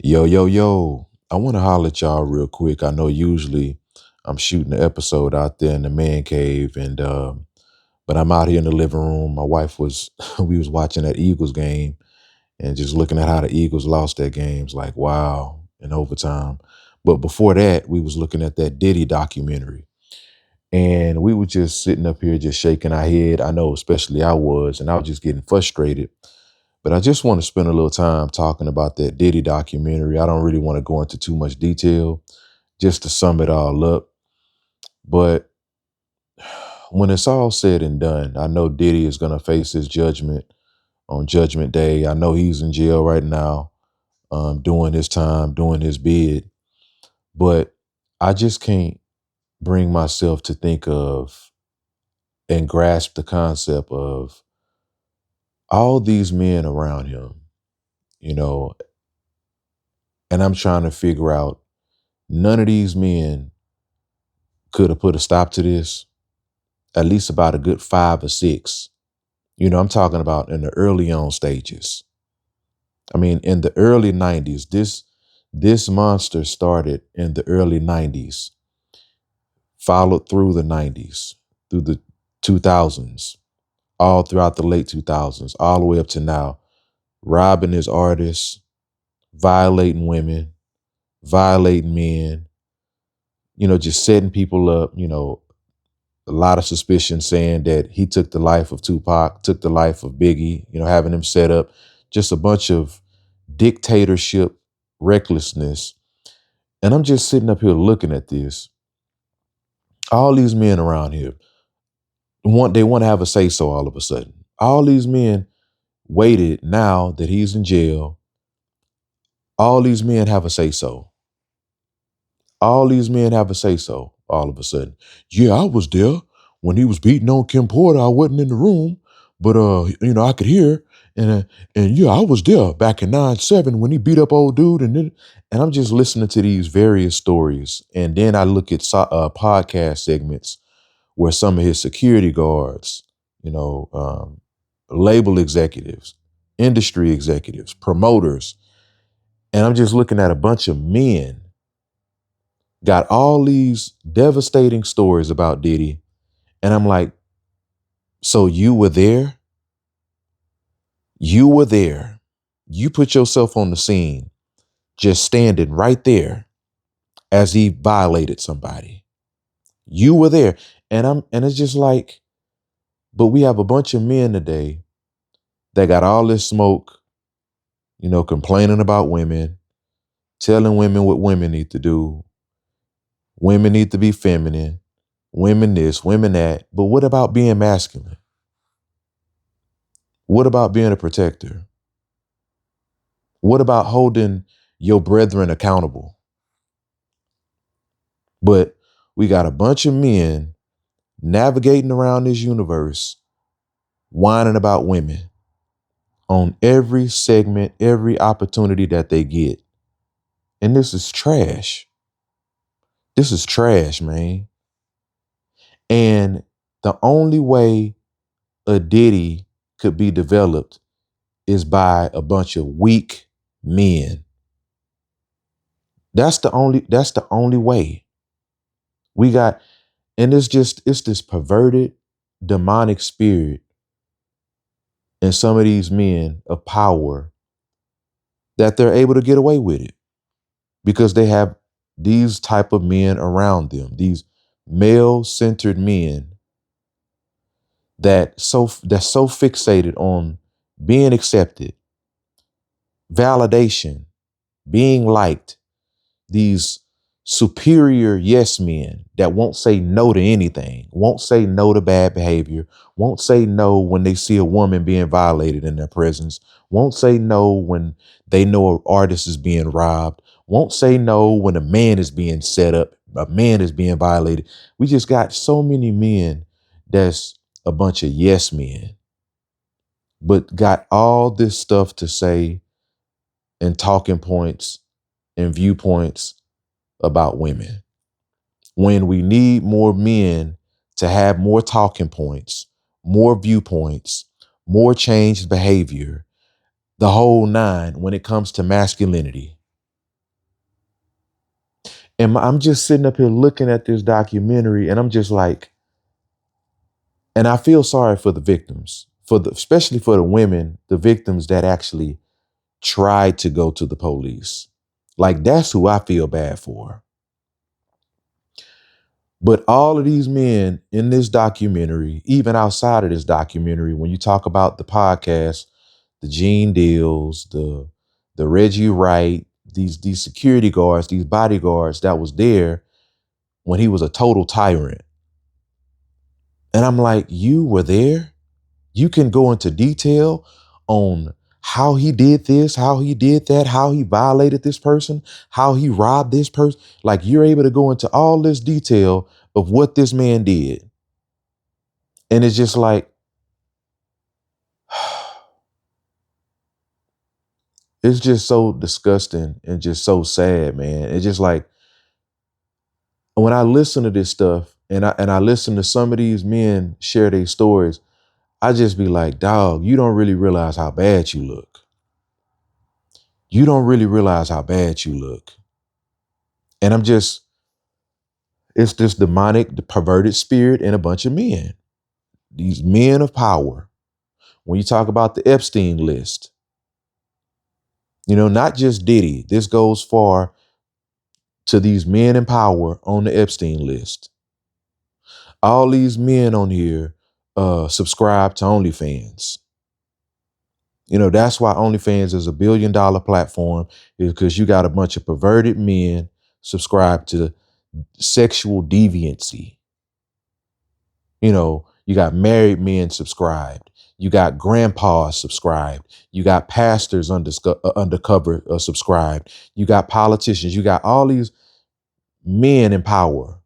Yo, yo, yo. I want to holler at y'all real quick. I know usually I'm shooting the episode out there in the man cave but I'm out here in the living room. My wife was we was watching that Eagles game and just looking at how the Eagles lost that game. It's like, wow, in overtime. But before that, we was looking at that Diddy documentary. And we were just sitting up here just shaking our head. I know, especially I was, and I was just getting frustrated. But I just want to spend a little time talking about that Diddy documentary. I don't really want to go into too much detail, just to sum it all up. But when it's all said and done, I know Diddy is going to face his judgment on Judgment Day. I know he's in jail right now, doing his time, doing his bid. But I just can't bring myself to think of and grasp the concept of all these men around him, you know, and I'm trying to figure out none of these men could have put a stop to this, at least about a good 5 or 6. I'm talking about in the early on stages. I mean, in the early 90s, this monster started in the early 90s, followed through the 90s, through the 2000s, all throughout the late 2000s, all the way up to now, robbing his artists, violating women, violating men, just setting people up, a lot of suspicion saying that he took the life of Tupac, took the life of Biggie, having him set up, just a bunch of dictatorship recklessness. And I'm just sitting up here looking at this. All these men around here they want to have a say so all of a sudden. All these men waited now that he's in jail. All these men have a say so. All these men have a say so all of a sudden. Yeah, I was there when he was beating on Kim Porter. I wasn't in the room, but I could hear. And yeah, I was there back in 9/7 when he beat up old dude. And I'm just listening to these various stories. And then I look at podcast segments where some of his security guards, label executives, industry executives, promoters, and I'm just looking at a bunch of men got all these devastating stories about Diddy. And I'm like, so you were there? You were there. You put yourself on the scene, just standing right there as he violated somebody. You were there. And it's just like, but we have a bunch of men today that got all this smoke, complaining about women, telling women what women need to do. Women need to be feminine. Women this, women that. But what about being masculine? What about being a protector? What about holding your brethren accountable? But we got a bunch of men navigating around this universe, whining about women on every segment, every opportunity that they get. And this is trash. This is trash, man. And the only way a Diddy could be developed is by a bunch of weak men. That's the only way. We got, and it's this perverted demonic spirit in some of these men of power that they're able to get away with it because they have these type of men around them, these male-centered men that's so fixated on being accepted, validation, being liked, these superior yes men that won't say no to anything, won't say no to bad behavior, won't say no when they see a woman being violated in their presence, won't say no when they know an artist is being robbed, won't say no when a man is being set up, a man is being violated. We just got so many men that's a bunch of yes men, but got all this stuff to say and talking points and viewpoints about women. When we need more men to have more talking points, more viewpoints, more changed behavior, the whole nine when it comes to masculinity. And I'm just sitting up here looking at this documentary, and I'm just like, and I feel sorry for the victims, especially for the women, the victims that actually tried to go to the police. Like, that's who I feel bad for. But all of these men in this documentary, even outside of this documentary, when you talk about the podcast, the Gene Deals, the Reggie Wright, these security guards, these bodyguards that was there when he was a total tyrant. And I'm like, you were there? You can go into detail on how he did this, how he did that, how he violated this person, how he robbed this person. Like, you're able to go into all this detail of what this man did. And it's just like, it's just so disgusting and just so sad, man. It's just like, when I listen to this stuff and I listen to some of these men share their stories, I just be like, dog, you don't really realize how bad you look. You don't really realize how bad you look. And it's this demonic, the perverted spirit in a bunch of men. These men of power. When you talk about the Epstein list, not just Diddy, this goes far to these men in power on the Epstein list. All these men on here subscribe to OnlyFans. That's why OnlyFans is $1 billion platform, is because you got a bunch of perverted men subscribe to sexual deviancy. You got married men subscribed. You got grandpas subscribed. You got pastors undercover subscribed. You got politicians. You got all these men in power.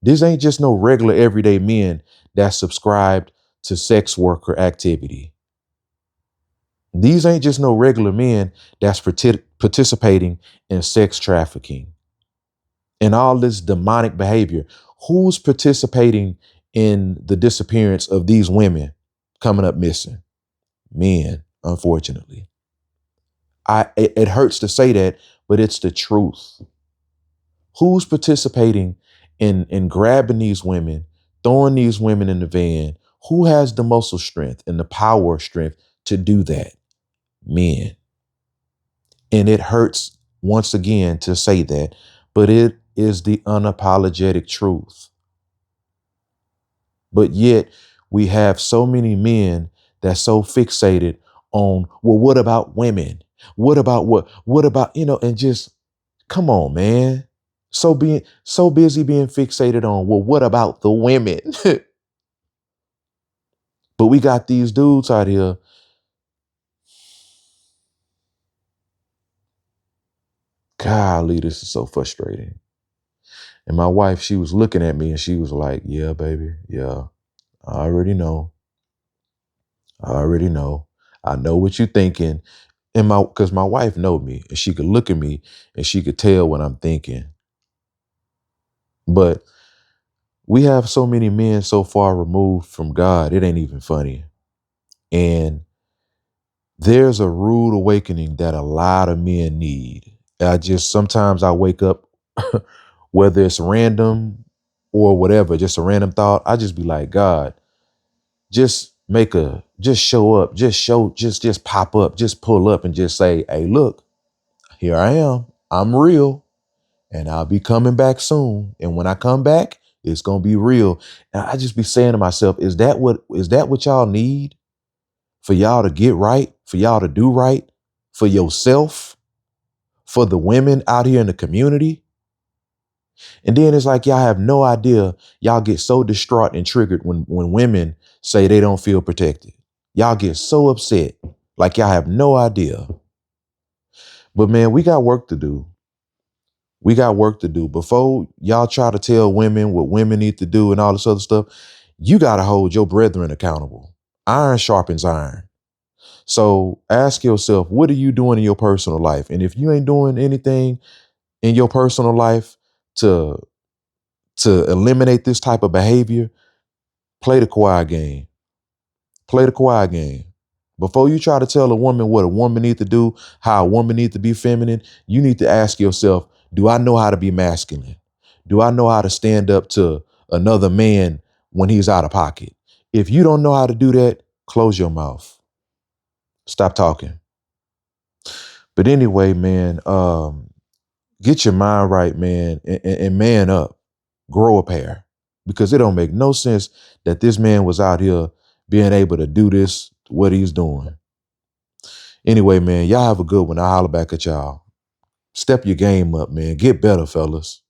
This ain't just no regular everyday men that subscribed to sex worker activity. These ain't just no regular men that's participating in sex trafficking and all this demonic behavior. Who's participating in the disappearance of these women coming up missing? Men, unfortunately. It hurts to say that, but it's the truth. Who's participating in grabbing these women, throwing these women in the van? Who has the muscle strength and the power strength to do that? Men. And it hurts once again to say that, but it is the unapologetic truth. But yet we have so many men that's so fixated on, well, what about women? What about what about, and just come on, man. Being so busy being fixated on, well, what about the women? But we got these dudes out here. Golly, this is so frustrating. And my wife, she was looking at me and she was like, yeah, baby. Yeah, I already know. I already know. I know what you're thinking. Because my wife know me and she could look at me and she could tell what I'm thinking. But we have so many men so far removed from God, it ain't even funny. And there's a rude awakening that a lot of men need. Sometimes I wake up, whether it's random or whatever, just a random thought, I just be like, God, just show up, just pop up, just pull up and just say, hey, look, here I am. I'm real and I'll be coming back soon. And when I come back, it's going to be real. And I just be saying to myself, is that what y'all need? For y'all to get right, for y'all to do right, for yourself, for the women out here in the community? And then it's like y'all have no idea. Y'all get so distraught and triggered when women say they don't feel protected. Y'all get so upset, like y'all have no idea. But man, we got work to do. We got work to do. Before y'all try to tell women what women need to do and all this other stuff, you got to hold your brethren accountable. Iron sharpens iron. So ask yourself, what are you doing in your personal life? And if you ain't doing anything in your personal life to eliminate this type of behavior, play the quiet game. Play the quiet game. Before you try to tell a woman what a woman needs to do, how a woman needs to be feminine, you need to ask yourself, do I know how to be masculine? Do I know how to stand up to another man when he's out of pocket? If you don't know how to do that, close your mouth. Stop talking. But anyway, man, get your mind right, man, and man up. Grow a pair. Because it don't make no sense that this man was out here being able to do this, what he's doing. Anyway, man, y'all have a good one. I'll holler back at y'all. Step your game up, man. Get better, fellas.